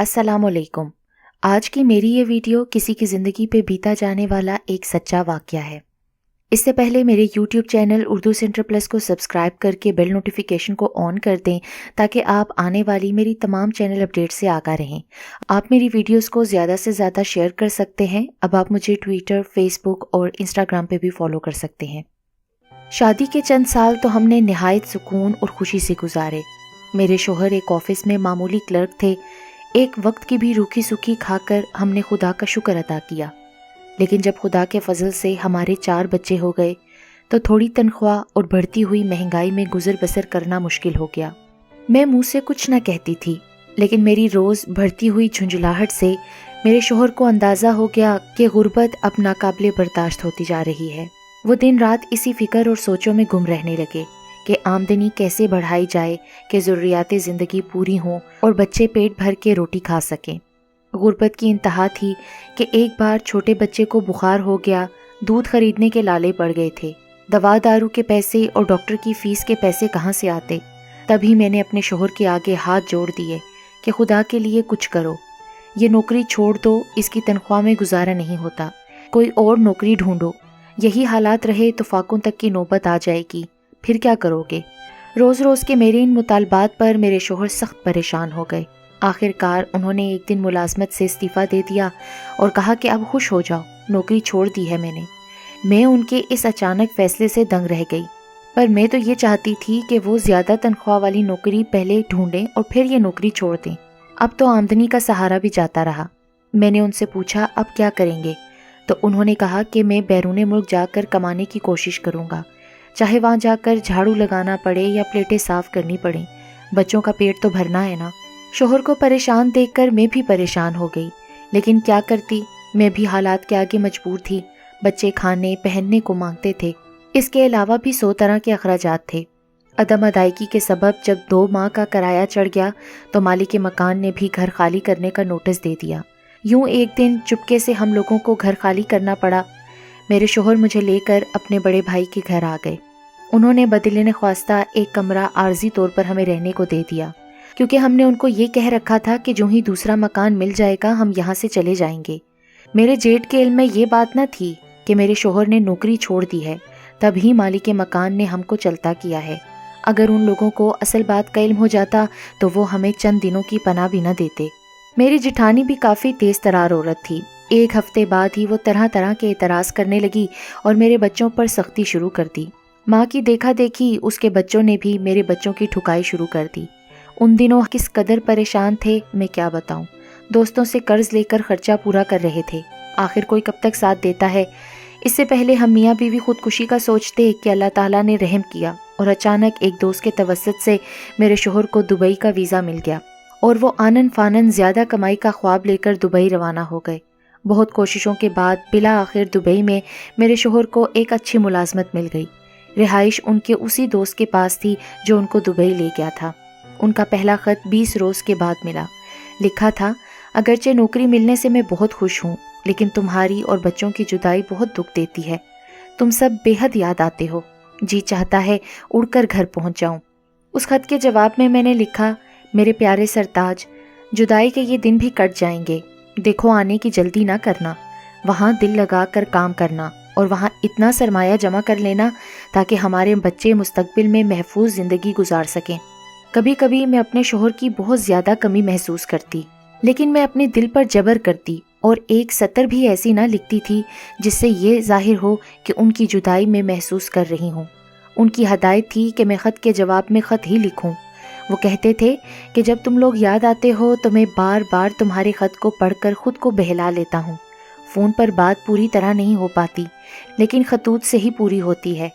अस्सलाम वालेकुम। आज की मेरी ये वीडियो किसी की ज़िंदगी पे बीता जाने वाला एक सच्चा वाक़या है। इससे पहले मेरे YouTube channel Urdu centre plus को सब्सक्राइब करके बेल नोटिफिकेशन को ऑन कर दें ताकि आप आने वाली मेरी तमाम चैनल अपडेट से आगाह रहें। आप मेरी वीडियोस को ज़्यादा से ज़्यादा शेयर कर सकते हैं। अब आप मुझे ट्विटर, फेसबुक और इंस्टाग्राम पे भी फॉलो कर सकते हैं। शादी के चंद साल तो हमने निहायत सुकून और खुशी से गुजारे। मेरे शोहर एक ऑफिस में मामूली क्लर्क थे। एक वक्त की भी रूखी सूखी खाकर हमने खुदा का शुक्र अदा किया। लेकिन जब खुदा के फजल से हमारे 4 बच्चे हो गए तो थोड़ी तनख्वाह और बढ़ती हुई महंगाई में गुजर बसर करना मुश्किल हो गया। मैं मुंह से कुछ न कहती थी, लेकिन मेरी रोज़ बढ़ती हुई झुंझलाहट से मेरे शोहर को अंदाज़ा हो गया कि गुर्बत अब नाकाबिले बर्दाश्त होती जा रही है। वो दिन रात इसी फिक्र और सोचों में गुम रहने लगे कि आमदनी कैसे बढ़ाई जाए कि ज़रूरियात ज़िंदगी पूरी हों और बच्चे पेट भर के रोटी खा सकें। गुर्बत की इंतहा थी कि एक बार छोटे बच्चे को बुखार हो गया। दूध खरीदने के लाले पड़ गए थे। दवा दारू के पैसे और डॉक्टर की फ़ीस के पैसे कहाँ से आते। तभी मैंने अपने शोहर के आगे हाथ जोड़ दिए कि खुदा के लिए कुछ करो, ये नौकरी छोड़ दो, इसकी तनख्वाह में गुजारा नहीं होता, कोई और नौकरी ढूंढो। यही हालात रहे तो फाकों तक की नौबत आ जाएगी, फिर क्या करोगे। रोज़ रोज़ के मेरे इन मुतालबात पर मेरे शोहर सख्त परेशान हो गए। आखिरकार उन्होंने एक दिन मुलाजमत से इस्तीफ़ा दे दिया और कहा कि अब खुश हो जाओ, नौकरी छोड़ दी है मैंने। मैं उनके इस अचानक फ़ैसले से दंग रह गई, पर मैं तो ये चाहती थी कि वो ज़्यादा तनख्वाह वाली नौकरी पहले ढूंढें और फिर ये नौकरी छोड़ दें। अब तो आमदनी का सहारा भी जाता रहा। मैंने उनसे पूछा अब क्या करेंगे, तो उन्होंने कहा कि मैं बैरून मुल्क जाकर कमाने की कोशिश करूँगा, चाहे वहाँ जाकर झाड़ू लगाना पड़े या प्लेटें साफ़ करनी पड़े, बच्चों का पेट तो भरना है ना। शोहर को परेशान देखकर मैं भी परेशान हो गई, लेकिन क्या करती, मैं भी हालात के आगे मजबूर थी। बच्चे खाने पहनने को मांगते थे, इसके अलावा भी 100 तरह के अखराजात थे। अदम अदायगी के सबब जब 2 माह का किराया चढ़ गया तो मालिक मकान ने भी घर खाली करने का नोटिस दे दिया। यूँ एक दिन चुपके से हम लोगों को घर खाली करना पड़ा। मेरे शोहर मुझे लेकर अपने बड़े भाई के घर आ गए। उन्होंने बदिले ख्वास्ता एक कमरा आर्जी तौर पर हमें रहने को दे दिया, क्योंकि हमने उनको ये कह रखा था कि जो ही दूसरा मकान मिल जाएगा हम यहाँ से चले जाएंगे। मेरे जेठ के इल्म में ये बात न थी कि मेरे शोहर ने नौकरी छोड़ दी है, तभी मालिक मकान ने हमको चलता किया है। अगर उन लोगों को असल बात का इल्म हो जाता तो वो हमें चंद दिनों की पनाह भी न देते। मेरी जिठानी भी काफ़ी तेज़ तरार औरत थी। एक हफ्ते बाद ही वो तरह तरह के एतराज़ करने लगी और मेरे बच्चों पर सख्ती शुरू कर दी। माँ की देखा देखी उसके बच्चों ने भी मेरे बच्चों की ठुकाई शुरू कर दी। उन दिनों किस कदर परेशान थे मैं क्या बताऊं। दोस्तों से कर्ज लेकर खर्चा पूरा कर रहे थे। आखिर कोई कब तक साथ देता है। इससे पहले हम मियाँ बीवी खुदकुशी का सोचते कि अल्लाह ताला ने रहम किया और अचानक एक दोस्त के तवस्सुत से मेरे शोहर को दुबई का वीज़ा मिल गया और वो आनन फानन ज़्यादा कमाई का ख्वाब लेकर दुबई रवाना हो गए। बहुत कोशिशों के बाद बिला आखिर दुबई में मेरे शोहर को एक अच्छी मुलाजमत मिल गई। रिहाइश उनके उसी दोस्त के पास थी जो उनको दुबई ले गया था। उनका पहला ख़त 20 रोज़ के बाद मिला। लिखा था, अगरचे नौकरी मिलने से मैं बहुत खुश हूँ, लेकिन तुम्हारी और बच्चों की जुदाई बहुत दुख देती है। तुम सब बेहद याद आते हो, जी चाहता है उड़कर घर पहुँच जाऊँ। उस खत के जवाब में मैंने लिखा, मेरे प्यारे सरताज, जुदाई के ये दिन भी कट जाएंगे। देखो आने की जल्दी ना करना, वहाँ दिल लगा कर काम करना और वहाँ इतना सरमाया जमा कर लेना ताकि हमारे बच्चे मुस्तकबिल में महफूज ज़िंदगी गुजार सकें। कभी कभी मैं अपने शोहर की बहुत ज़्यादा कमी महसूस करती, लेकिन मैं अपने दिल पर जबर करती और एक सतर भी ऐसी ना लिखती थी जिससे ये जाहिर हो कि उनकी जुदाई में महसूस कर रही हूँ। उनकी हदायत थी कि मैं ख़त के जवाब में ख़त ही लिखूँ। वो कहते थे कि जब तुम लोग याद आते हो तो मैं बार बार तुम्हारे ख़त को पढ़कर ख़ुद को बहला लेता हूँ। फ़ोन पर बात पूरी तरह नहीं हो पाती, लेकिन खतूत से ही पूरी होती है।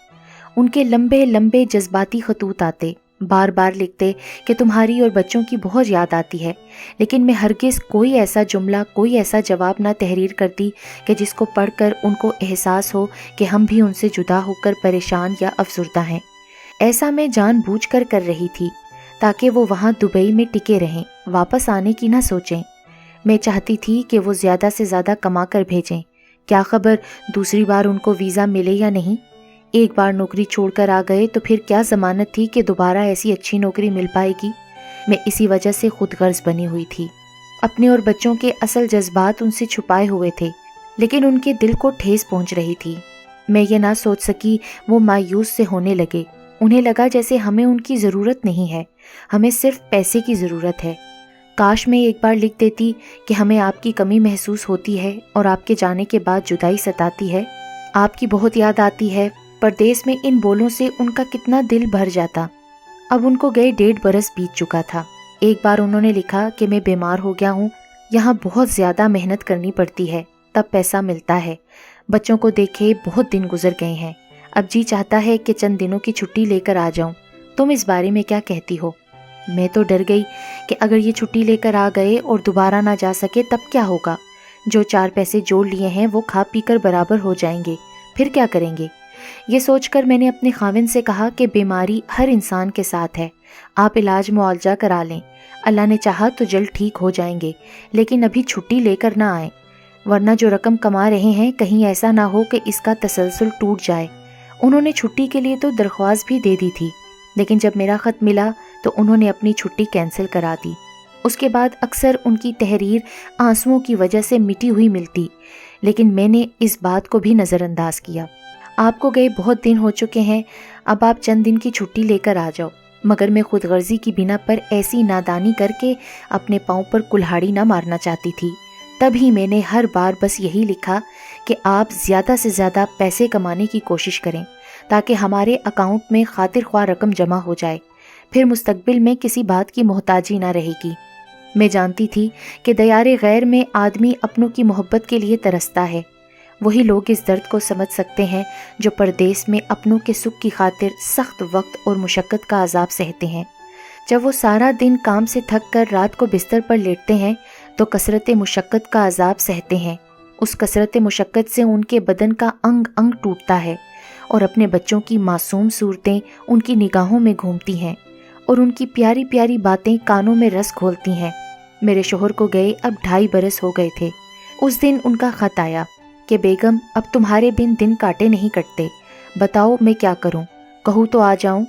उनके लंबे लंबे जज्बाती खतूत आते, बार बार लिखते कि तुम्हारी और बच्चों की बहुत याद आती है, लेकिन मैं हरगिज़ कोई ऐसा जुमला, कोई ऐसा जवाब ना तहरीर करती कि जिसको पढ़कर उनको एहसास हो कि हम भी उनसे जुदा होकर परेशान या अफसुर्दा हैं। ऐसा मैं जानबूझकर कर रही थी ताकि वो वहाँ दुबई में टिके रहें, वापस आने की ना सोचें। मैं चाहती थी कि वो ज़्यादा से ज़्यादा कमा कर भेजें। क्या खबर दूसरी बार उनको वीज़ा मिले या नहीं। एक बार नौकरी छोड़कर आ गए तो फिर क्या ज़मानत थी कि दोबारा ऐसी अच्छी नौकरी मिल पाएगी। मैं इसी वजह से खुद गर्ज बनी हुई थी। اپنے اور بچوں کے اصل جذبات ان سے چھپائے ہوئے تھے، لیکن ان کے دل کو ٹھیس پہنچ رہی تھی۔ میں یہ نہ سوچ سکی وہ مایوس سے ہونے لگے۔ انہیں لگا جیسے ہمیں ان کی ضرورت نہیں ہے، ہمیں صرف پیسے کی ضرورت ہے۔ کاش میں ایک بار لکھ دیتی کہ ہمیں آپ کی کمی محسوس ہوتی ہے اور آپ کے جانے کے بعد جدائی ستاتی ہے، آپ کی بہت یاد آتی ہے۔ پردیس میں ان بولوں سے ان کا کتنا دل بھر جاتا۔ اب ان کو گئے 1.5 برس بیت چکا تھا۔ ایک بار انہوں نے لکھا کہ میں بیمار ہو گیا ہوں، یہاں بہت زیادہ محنت کرنی پڑتی ہے تب پیسہ ملتا ہے، بچوں کو دیکھے بہت دن گزر گئے ہیں، اب جی چاہتا ہے کہ چند دنوں کی چھٹی لے کر آ جاؤں، تم اس بارے میں کیا کہتی ہو؟ میں تو ڈر گئی کہ اگر یہ چھٹی لے کر آ گئے اور دوبارہ نہ جا سکے تب کیا ہوگا؟ جو 4 پیسے جوڑ لیے ہیں وہ کھا پی کر برابر ہو جائیں گے، پھر کیا کریں گے؟ یہ سوچ کر میں نے اپنے خاوند سے کہا کہ بیماری ہر انسان کے ساتھ ہے، آپ علاج معالجہ کرا لیں، اللہ نے چاہا تو جلد ٹھیک ہو جائیں گے، لیکن ابھی چھٹی لے کر نہ آئیں، ورنہ جو رقم کما رہے ہیں کہیں ایسا نہ ہو کہ اس کا تسلسل ٹوٹ جائے۔ انہوں نے چھٹی کے لیے تو درخواست بھی دے دی تھی، لیکن جب میرا خط ملا تو انہوں نے اپنی چھٹی کینسل کرا دی۔ اس کے بعد اکثر ان کی تحریر آنسوؤں کی وجہ سے مٹی ہوئی ملتی، لیکن میں نے اس بات کو بھی نظر انداز کیا۔ آپ کو گئے بہت دن ہو چکے ہیں، اب آپ چند دن کی چھٹی لے کر آ جاؤ، مگر میں خود غرضی کی بنا پر ایسی نادانی کر کے اپنے پاؤں پر کلہاڑی نہ مارنا چاہتی تھی۔ تب ہی میں نے ہر بار بس یہی لکھا کہ آپ زیادہ سے زیادہ پیسے کمانے کی کوشش کریں تاکہ ہمارے اکاؤنٹ میں خاطر خواہ رقم جمع ہو جائے، پھر مستقبل میں کسی بات کی محتاجی نہ رہے گی۔ میں جانتی تھی کہ دیار غیر میں آدمی اپنوں کی محبت کے لیے ترستا ہے، وہی لوگ اس درد کو سمجھ سکتے ہیں جو پردیس میں اپنوں کے سکھ کی خاطر سخت وقت اور مشقت کا عذاب سہتے ہیں۔ جب وہ سارا دن کام سے تھک کر رات کو بستر پر لیٹتے ہیں تو کثرت مشقت کا عذاب سہتے ہیں، اس کثرت مشقت سے ان کے بدن کا انگ انگ ٹوٹتا ہے اور اپنے بچوں کی معصوم صورتیں ان کی نگاہوں میں گھومتی ہیں اور ان کی پیاری پیاری باتیں کانوں میں رس گھولتی ہیں۔ میرے شوہر کو گئے اب 2.5 برس ہو گئے تھے۔ اس دن ان کا خط آیا کہ بیگم اب تمہارے بن دن کاٹے نہیں کٹتے، بتاؤ میں کیا کروں، کہوں تو آ جاؤں؟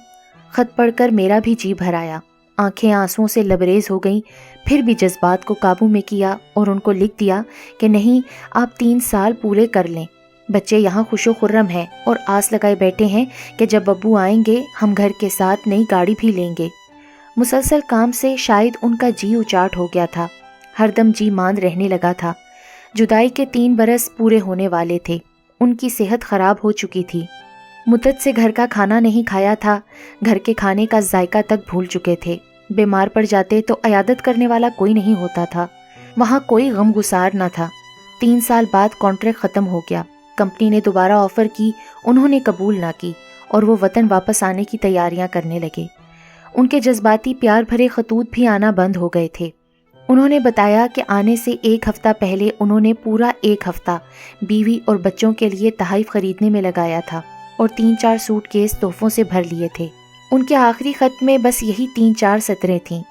خط پڑھ کر میرا بھی جی بھر آیا، آنکھیں آنسوؤں سے لبریز ہو گئیں، پھر بھی جذبات کو قابو میں کیا اور ان کو لکھ دیا کہ نہیں، آپ 3 سال پورے کر لیں، بچے یہاں خوش و خرم ہیں اور آس لگائے بیٹھے ہیں کہ جب ابو آئیں گے ہم گھر کے ساتھ نئی گاڑی بھی لیں گے۔ مسلسل کام سے شاید ان کا جی اچاٹ ہو گیا تھا، ہر دم جی ماند رہنے لگا تھا۔ جدائی کے 3 برس پورے ہونے والے تھے، ان کی صحت خراب ہو چکی تھی، مدت سے گھر کا کھانا نہیں کھایا تھا، گھر کے کھانے کا ذائقہ تک بھول چکے تھے، بیمار پڑ جاتے تو عیادت کرنے والا کوئی نہیں ہوتا تھا، وہاں کوئی غم گسار نہ تھا۔ 3 سال بعد کانٹریکٹ ختم ہو گیا، کمپنی نے دوبارہ آفر کی، انہوں نے قبول نہ کی اور وہ وطن واپس آنے کی تیاریاں کرنے لگے۔ ان کے جذباتی پیار بھرے خطوط بھی آنا بند ہو گئے تھے۔ انہوں نے بتایا کہ آنے سے 1 ہفتہ پہلے انہوں نے پورا 1 ہفتہ بیوی اور بچوں کے لیے تحائف خریدنے میں لگایا تھا اور 3-4 سوٹ کیس تحفوں سے بھر لیے تھے۔ ان کے آخری خط میں بس یہی 3-4 سطریں تھیں،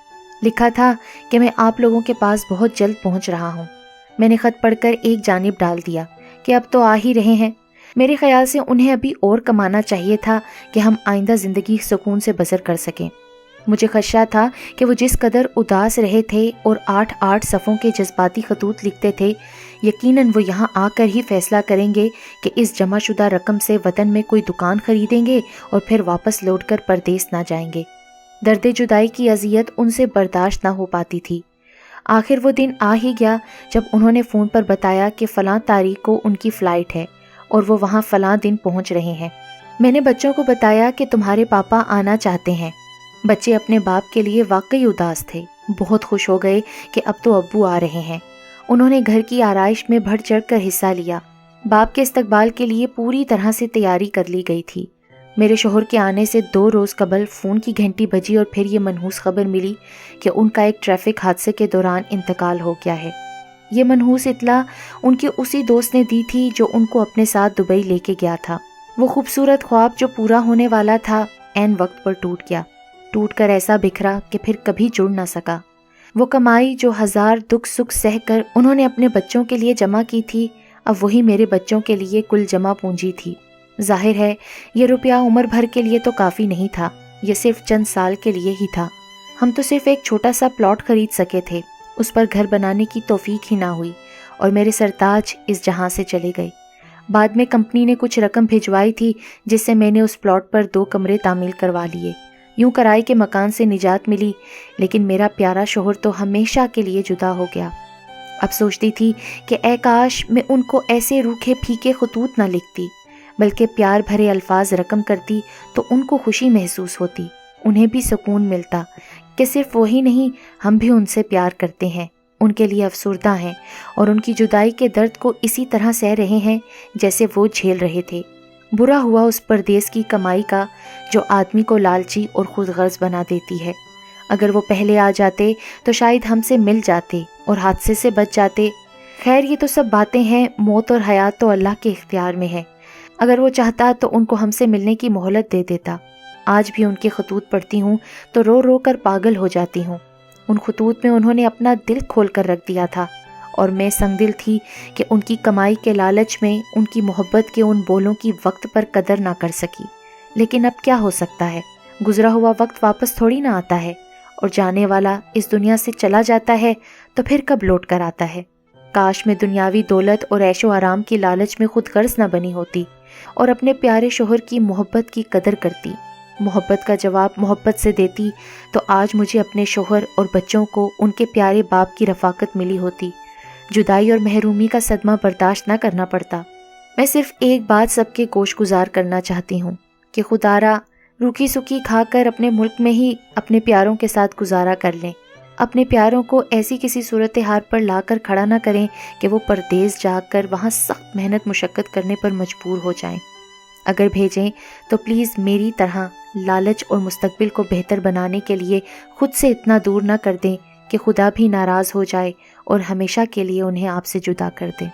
لکھا تھا کہ میں آپ لوگوں کے پاس بہت جلد پہنچ رہا ہوں۔ میں نے خط پڑھ کر ایک جانب ڈال دیا کہ اب تو آ ہی رہے ہیں، میرے خیال سے انہیں ابھی اور کمانا چاہیے تھا کہ ہم آئندہ زندگی سکون سے بسر کر سکیں۔ مجھے خدشہ تھا کہ وہ جس قدر اداس رہے تھے اور 8 صفوں کے جذباتی خطوط لکھتے تھے، یقیناً وہ یہاں آ کر ہی فیصلہ کریں گے کہ اس جمع شدہ رقم سے وطن میں کوئی دکان خریدیں گے اور پھر واپس لوٹ کر پردیس نہ جائیں گے۔ درد جدائی کی اذیت ان سے برداشت نہ ہو پاتی تھی۔ آخر وہ دن آ ہی گیا جب انہوں نے فون پر بتایا کہ فلاں تاریخ کو ان کی فلائٹ ہے اور وہ وہاں فلاں دن پہنچ رہے ہیں۔ میں نے بچوں کو بتایا کہ تمہارے پاپا آنا چاہتے ہیں۔ بچے اپنے باپ کے لیے واقعی اداس تھے، بہت خوش ہو گئے کہ اب تو ابو آ رہے ہیں۔ انہوں نے گھر کی آرائش میں بڑھ چڑھ کر حصہ لیا۔ باپ کے استقبال کے لیے پوری طرح سے تیاری کر لی گئی تھی۔ میرے شوہر کے آنے سے 2 روز قبل فون کی گھنٹی بجی اور پھر یہ منحوس خبر ملی کہ ان کا ایک ٹریفک حادثے کے دوران انتقال ہو گیا ہے۔ یہ منحوس اطلاع ان کے اسی دوست نے دی تھی جو ان کو اپنے ساتھ دبئی لے کے گیا تھا۔ وہ خوبصورت خواب جو پورا ہونے والا تھا عین وقت پر ٹوٹ گیا، ٹوٹ کر ایسا بکھرا کہ پھر کبھی جڑ نہ سکا۔ وہ کمائی جو 1000 دکھ سکھ سہ کر انہوں نے اپنے بچوں کے لیے جمع کی تھی، اب وہی میرے بچوں کے لیے کل جمع پونجی تھی۔ ظاہر ہے یہ روپیہ عمر بھر کے لیے تو کافی نہیں تھا، یہ صرف چند سال کے لیے ہی تھا۔ ہم تو صرف ایک چھوٹا سا پلاٹ خرید سکے تھے، उस पर घर बनाने की तौफीक ही ना हुई और मेरे सरताज इस जहां से चले गए। बाद में कंपनी ने कुछ रकम भिजवाई थी जिससे मैंने उस प्लॉट पर 2 कमरे तामील करवा लिए। यूं किराए के मकान से निजात मिली, लेकिन मेरा प्यारा शोहर तो हमेशा के लिए जुदा हो गया। अब सोचती थी कि ऐ काश मैं उनको ऐसे रूखे फीके खतूत ना लिखती, बल्कि प्यार भरे अल्फाज रकम करती तो उनको खुशी महसूस होती, उन्हें भी सुकून मिलता कि सिर्फ वही नहीं, हम भी उनसे प्यार करते हैं, उनके लिए अफसुर्दा हैं और उनकी जुदाई के दर्द को इसी तरह सह रहे हैं जैसे वो झेल रहे थे। बुरा हुआ उस परदेस की कमाई का जो आदमी को लालची और खुदगर्ज बना देती है। अगर वो पहले आ जाते तो शायद हमसे मिल जाते और हादसे से बच जाते। खैर, ये तो सब बातें हैं, मौत और हयात तो अल्लाह के इख्तियार में है। अगर वो चाहता तो उनको हमसे मिलने की मोहलत दे देता। आज भी उनके खतूत पढ़ती हूँ तो रो रो कर पागल हो जाती हूँ। उन खतूत में उन्होंने अपना दिल खोल कर रख दिया था और मैं संगदिल थी कि उनकी कमाई के लालच में उनकी मोहब्बत के उन बोलों की वक्त पर कदर ना कर सकी। लेकिन अब क्या हो सकता है, गुजरा हुआ वक्त वापस थोड़ी ना आता है और जाने वाला इस दुनिया से चला जाता है तो फिर कब लौट कर आता है। काश मैं दुनियावी दौलत और ऐशो आराम की लालच में खुद गर्ज न बनी होती और अपने प्यारे शोहर की मोहब्बत की कदर करती, मोहब्बत का जवाब मोहब्बत से देती, तो आज मुझे अपने शोहर और बच्चों को उनके प्यारे बाप की रफाकत मिली होती, जुदाई और महरूमी का सदमा बर्दाश्त न करना पड़ता। मैं सिर्फ एक बात सबके गोश गुजार करना चाहती हूँ कि खुदारा रूखी सूखी खाकर अपने मुल्क में ही अपने प्यारों के साथ गुजारा कर लें। अपने प्यारों को ऐसी किसी सूरत हाल पर लाकर खड़ा ना करें कि वो परदेस जाकर वहाँ सख्त मेहनत मुशक्क़त करने पर मजबूर हो जाएं। अगर भेजें तो प्लीज़ मेरी तरह लालच और मुस्तकबिल को बेहतर बनाने के लिए खुद से इतना दूर ना कर दें कि खुदा भी नाराज़ हो जाए और हमेशा के लिए उन्हें आपसे जुदा कर दें।